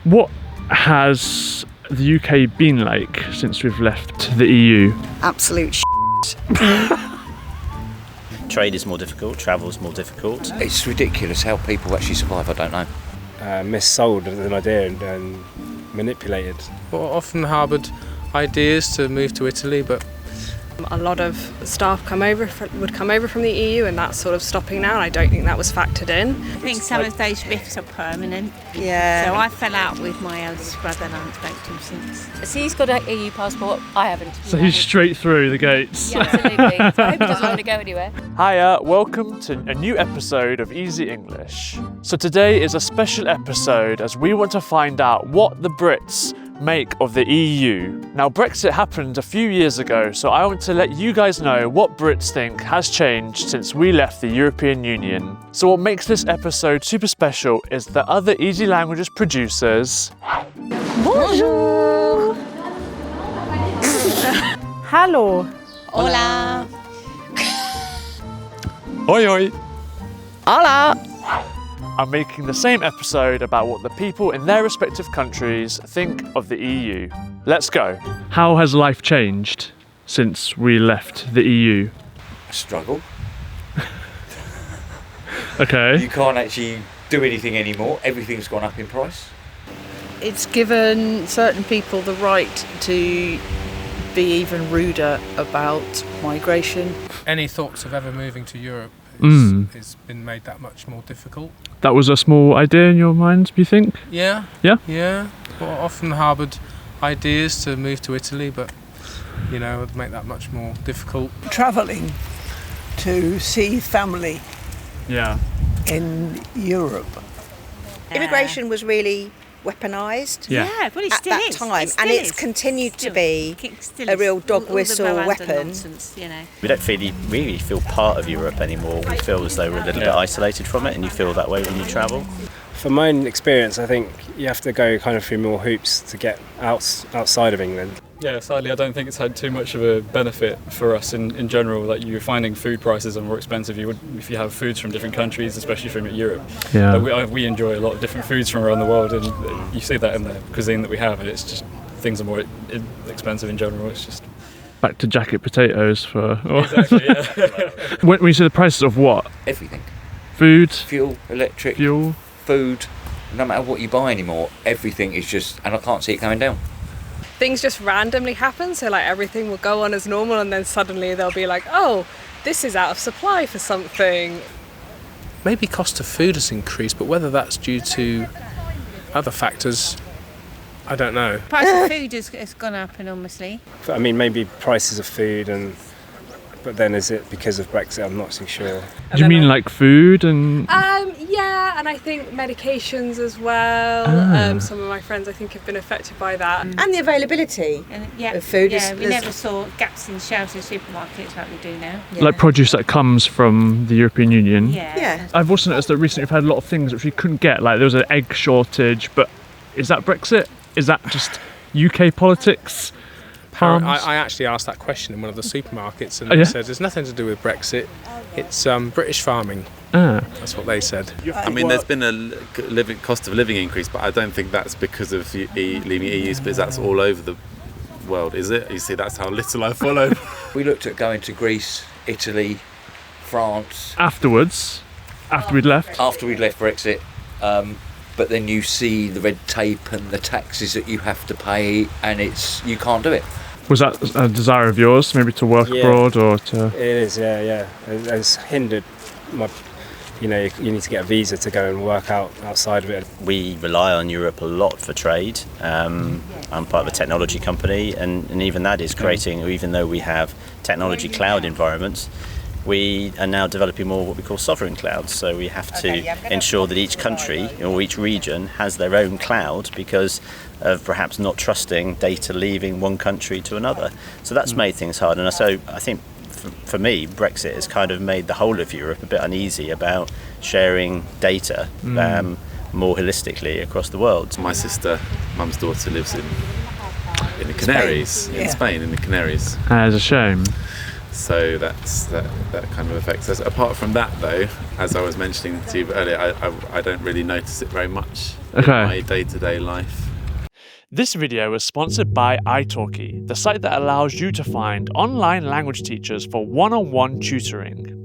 What has the UK been like since we've left the EU? Absolute Trade is more difficult, travel is more difficult. It's ridiculous how people actually survive, I don't know. Missold as an idea and manipulated. Well, often harboured ideas to move to Italy, but a lot of staff would come over from the EU, and that's sort of stopping now. And I don't think that was factored in. I think some of those rifts are permanent. Yeah. So I fell out with my eldest brother and I haven't spoken to him since. So he's got an EU passport, I haven't. So he's straight through the gates. Yeah, absolutely. So I hope he doesn't want to go anywhere. Hiya, welcome to a new episode of Easy English. So today is a special episode as we want to find out what the Brits make of the EU. Now, Brexit happened a few years ago, so I want to let you guys know what Brits think has changed since we left the European Union. So what makes this episode super special is that other Easy Languages producers... Bonjour! Hello! Hola! Oi oi! Hola! are making the same episode about what the people in their respective countries think of the EU. Let's go. How has life changed since we left the EU? A struggle. Okay. You can't actually do anything anymore. Everything's gone up in price. It's given certain people the right to be even ruder about migration. any thoughts of ever moving to Europe has been made that much more difficult. That was a small idea in your mind, do you think? Yeah. Yeah? Yeah. Well, often harboured ideas to move to Italy, but, you know, it would make that much more difficult. Travelling to see family in Europe. Immigration was really weaponised Well, it at still that is. time, It still and it's is. continued Still. to be Still a is. real dog All the whistle Miranda weapon. nonsense, you know. We don't really feel part of Europe anymore. We feel as though we're a little bit isolated from it, and you feel that way when you travel. From my own experience, I think you have to go kind of through more hoops to get outside of England. Yeah, sadly I don't think it's had too much of a benefit for us in general. Like, you're finding food prices are more expensive if you have foods from different countries, especially from Europe. Yeah. We enjoy a lot of different foods from around the world, and you see that in the cuisine that we have, and it's just things are more expensive in general. It's just back to jacket potatoes for... Exactly, yeah. When you say the prices of what? Everything. Food? Fuel, electric, Fuel? food. No matter what you buy anymore, everything is just... And I can't see it coming down. Things just randomly happen, so like everything will go on as normal, and then suddenly they'll be like, oh, this is out of supply for something. Maybe cost of food has increased, but whether that's due to other factors, I don't know. Price of food has gone up enormously. I mean, maybe prices of food, but then is it because of Brexit? I'm not too sure. Do you mean like food and... Yeah, and I think medications as well. Some of my friends, I think, have been affected by that. And the availability of food. We never saw gaps in shelves in supermarkets like we do now. Like produce that comes from the European Union? Yeah. I've also noticed that recently we've had a lot of things which we couldn't get. Like there was an egg shortage, but is that Brexit? Is that just UK politics? I actually asked that question in one of the supermarkets, and they said it's nothing to do with Brexit. It's British farming. That's what they said. I mean, there's been a cost of living increase, but I don't think that's because of leaving EU, because that's all over the world, is it? You see, that's how little I follow. We looked at going to Greece, Italy, France. Afterwards? After we'd left? After we'd left Brexit. But then you see the red tape and the taxes that you have to pay, and you can't do it. Was that a desire of yours, maybe to work abroad or to... It is, yeah. It's hindered you need to get a visa to go and work outside of it. We rely on Europe a lot for trade. I'm part of a technology company, and even that is creating, even though we have technology cloud environments, we are now developing more what we call sovereign clouds. So we have to ensure that each country or each region has their own cloud because of perhaps not trusting data leaving one country to another. So that's made things hard. And so I think for me, Brexit has kind of made the whole of Europe a bit uneasy about sharing data more holistically across the world. My sister, mum's daughter, lives in the Canaries, in Spain, in the Canaries. It's a shame. So that kind of affects us. Apart from that, though, as I was mentioning to you earlier, I don't really notice it very much. in my day-to-day life. This video was sponsored by italki, the site that allows you to find online language teachers for one-on-one tutoring.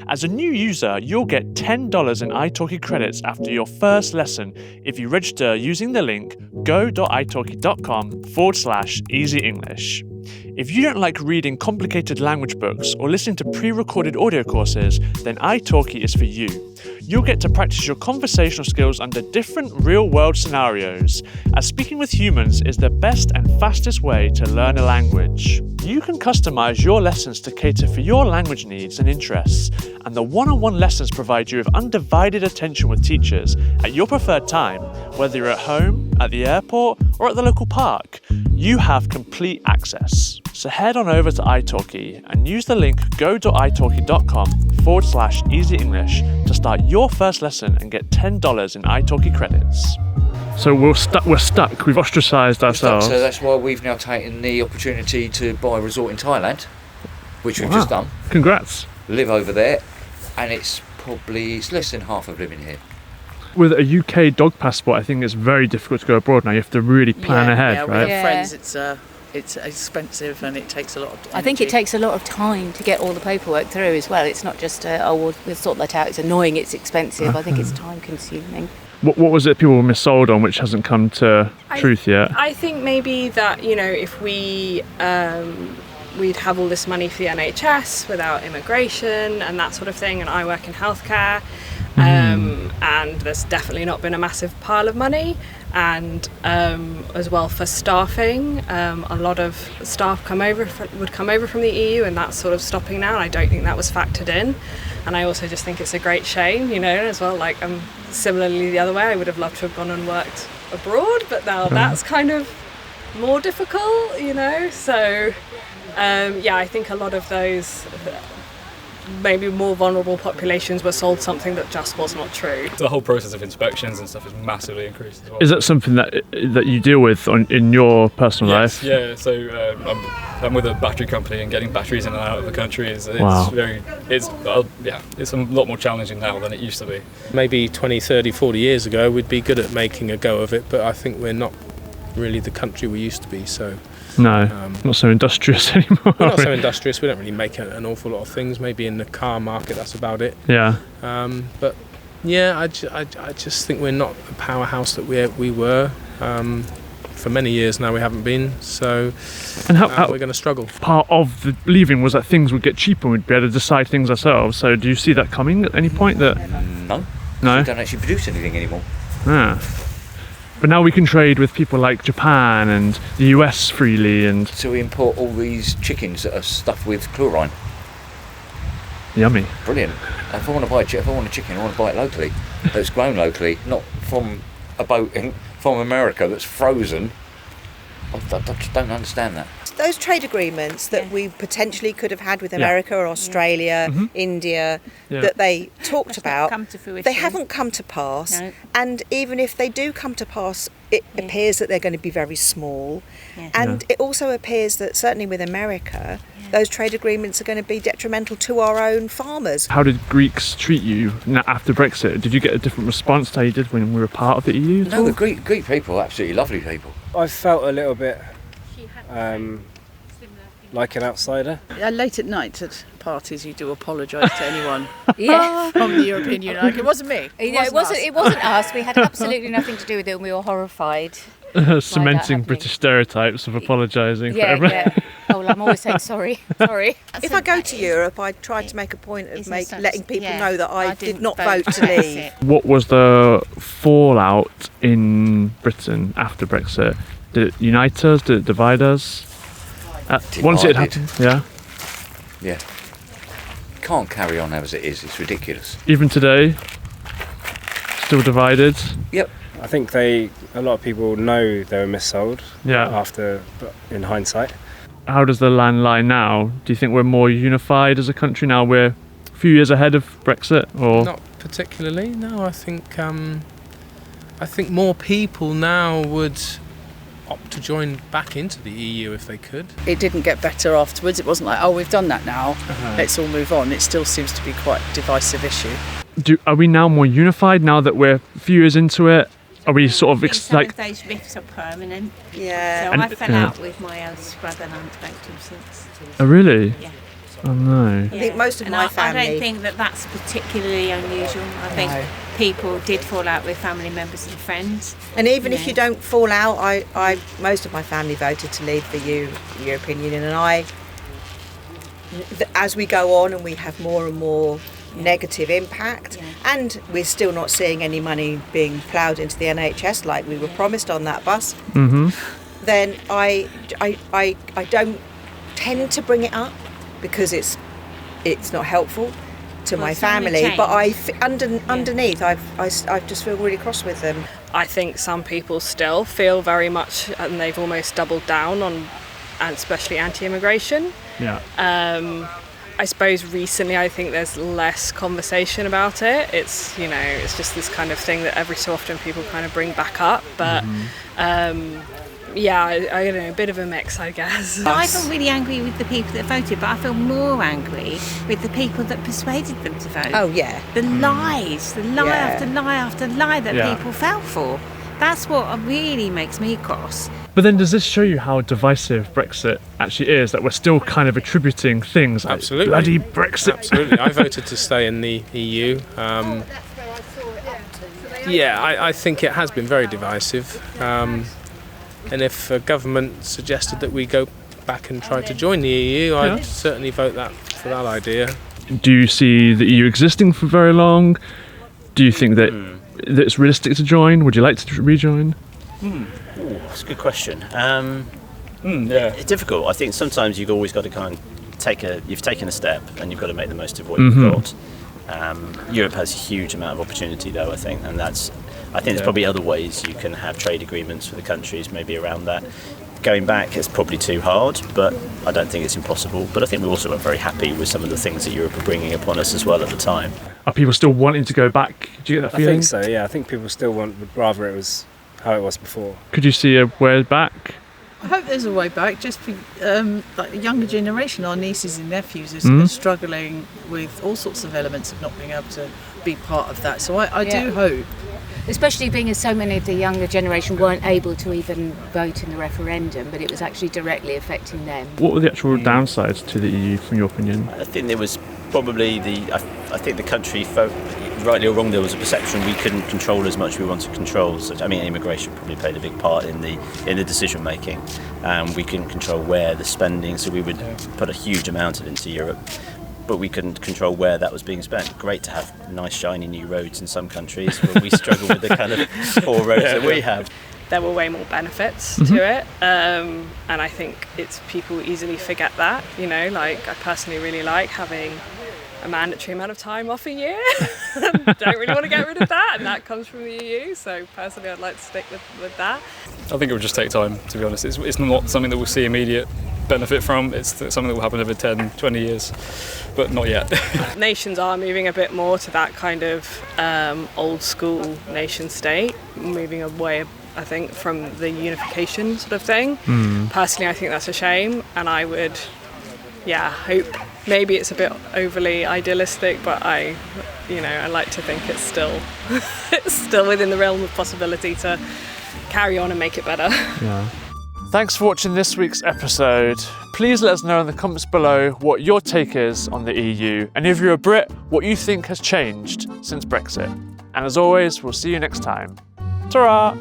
As a new user, you'll get $10 in italki credits after your first lesson if you register using the link go.italki.com/easyenglish. If you don't like reading complicated language books or listening to pre-recorded audio courses, then italki is for you. You'll get to practice your conversational skills under different real-world scenarios, as speaking with humans is the best and fastest way to learn a language. You can customize your lessons to cater for your language needs and interests, and the one-on-one lessons provide you with undivided attention with teachers at your preferred time, whether you're at home, at the airport, or at the local park. You have complete access. So head on over to italki and use the link go.italki.com/easyenglish to start your first lesson and get $10 in italki credits. So we're stuck. We've ostracised ourselves. So that's why we've now taken the opportunity to buy a resort in Thailand, which we've just done. Congrats. Live over there, and it's less than half of living here. With a UK dog passport, I think it's very difficult to go abroad now. You have to really plan ahead, right? We have friends. It's expensive and it takes a lot of energy. I think it takes a lot of time to get all the paperwork through as well. It's not just, we'll sort that out. It's annoying, it's expensive. I think it's time consuming. What was it people were missold on which hasn't come to truth yet? I think maybe that, if we'd have all this money for the NHS without immigration and that sort of thing, and I work in healthcare, and there's definitely not been a massive pile of money, and as well for staffing, a lot of staff would come over from the EU, and that's sort of stopping now, and I don't think that was factored in. And I also just think it's a great shame, as well, similarly the other way, I would have loved to have gone and worked abroad, but now that's kind of more difficult, so I think a lot of those maybe more vulnerable populations were sold something that just was not true. The whole process of inspections and stuff is massively increased as well. Is that something that you deal with in your personal life? Yeah, so I'm with a battery company, and getting batteries in and out of the country it's a lot more challenging now than it used to be. Maybe 20, 30, 40 years ago we'd be good at making a go of it, but I think we're not really the country we used to be, so... No, not so industrious anymore. We're not so industrious, we don't really make an awful lot of things, maybe in the car market, that's about it. Yeah. But yeah, I just think we're not the powerhouse that we were. For many years now we haven't been, so and how we're going to struggle. Part of the leaving was that things would get cheaper and we'd be able to decide things ourselves, so do you see that coming at any point? No? No? We don't actually produce anything anymore. Ah. But now we can trade with people like Japan and the US freely, and so we import all these chickens that are stuffed with chlorine. Yummy. Brilliant. If I want to buy a chicken, I want to buy it locally. That's grown locally, not from a boat from America that's frozen. I just don't understand that. Those trade agreements that we potentially could have had with America or Australia, India, that they talked about, they haven't come to pass. No. And even if they do come to pass, it appears that they're going to be very small. And it also appears that certainly with America, those trade agreements are going to be detrimental to our own farmers. How did Greeks treat you after Brexit? Did you get a different response to how you did when we were part of the EU? No, the Greek people are absolutely lovely people. I felt a little bit like an outsider. Late at night at parties, you do apologise to anyone from the European Union. It wasn't me. It wasn't us. We had absolutely nothing to do with it, and we were horrified. Cementing British stereotypes of apologising for everything. Yeah. Oh, well, I'm always saying sorry. If I go to Europe, I try to make a point of letting people know that I did not vote to leave. What was the fallout in Britain after Brexit? Did it unite us? Did it divide us? Once it happened, yeah. Can't carry on as it is. It's ridiculous. Even today, still divided. Yep. I think a lot of people know they were missold. In hindsight. How does the land lie now? Do you think we're more unified as a country now? We're a few years ahead of Brexit, or not particularly? No, I think more people now would opt to join back into the EU if they could. It didn't get better afterwards. It wasn't like, oh, we've done that now, let's all move on. It still seems to be quite a divisive issue. Are we now more unified now that we're a few years into it? Are we sort of Some of those rifts are permanent. Yeah. So I fell out with my eldest brother and I haven't spoken to him since. Oh really? Yeah. Oh no. I think most of my family. I don't think that that's particularly unusual. I think people did fall out with family members and friends. And even if you don't fall out, I most of my family voted to leave the European Union, and as we go on and we have more and more negative impact, and we're still not seeing any money being ploughed into the NHS like we were promised on that bus, then I don't tend to bring it up because it's not helpful to my family. But underneath, I just feel really cross with them. I think some people still feel very much, and they've almost doubled down on, and especially anti-immigration. Yeah. I suppose recently I think there's less conversation about it. It's it's just this kind of thing that every so often people kind of bring back up. But I don't know, a bit of a mix, I guess. I feel really angry with the people that voted, but I feel more angry with the people that persuaded them to vote. Oh yeah. The lies, the lie after lie after lie that people fell for. That's what really makes me cross. But then does this show you how divisive Brexit actually is, that we're still kind of attributing things like bloody Brexit? Absolutely. I voted to stay in the EU. I think it has been very divisive. And if a government suggested that we go back and try to join the EU, I'd certainly vote for that idea. Do you see the EU existing for very long? Do you think that it's realistic to join? Would you like to rejoin? That's a good question. It's difficult. I think sometimes you've always got to kind of you've taken a step and you've got to make the most of what you've got. Europe has a huge amount of opportunity though, I think, and I think there's probably other ways you can have trade agreements for the countries maybe around that. Going back is probably too hard, but I don't think it's impossible. But I think we also were very happy with some of the things that Europe were bringing upon us as well at the time. Are people still wanting to go back? Do you get that feeling? I think so, yeah. I think people still would rather it was how it was before. Could you see a way back? I hope there's a way back. Just for like the younger generation, our nieces and nephews are struggling with all sorts of elements of not being able to be part of that. So I do hope. Especially being as so many of the younger generation weren't able to even vote in the referendum, but it was actually directly affecting them. What were the actual downsides to the EU, from your opinion? I think there was probably I think the country, rightly or wrong, there was a perception we couldn't control as much as we wanted to control. So, I mean, immigration probably played a big part in the decision making. We couldn't control where the spending, so we would put a huge amount of it into Europe, but we couldn't control where that was being spent. Great to have nice shiny new roads in some countries, but we struggle with the kind of poor roads that we have. There were way more benefits to it, and I think people easily forget that. Like I personally really like having a mandatory amount of time off a year. Don't really want to get rid of that, and that comes from the EU, so personally I'd like to stick with that. I think it would just take time, to be honest. It's not something that we'll see immediate benefit from. It's something that will happen over 10, 20 years, but not yet. Nations are moving a bit more to that kind of old school nation state, moving away, I think, from the unification sort of thing. Personally, I think that's a shame, and I would hope, maybe it's a bit overly idealistic, but I like to think it's still within the realm of possibility to carry on and make it better. Yeah. Thanks for watching this week's episode. Please let us know in the comments below what your take is on the EU, and if you're a Brit, what you think has changed since Brexit. And as always, we'll see you next time. Ta-ra!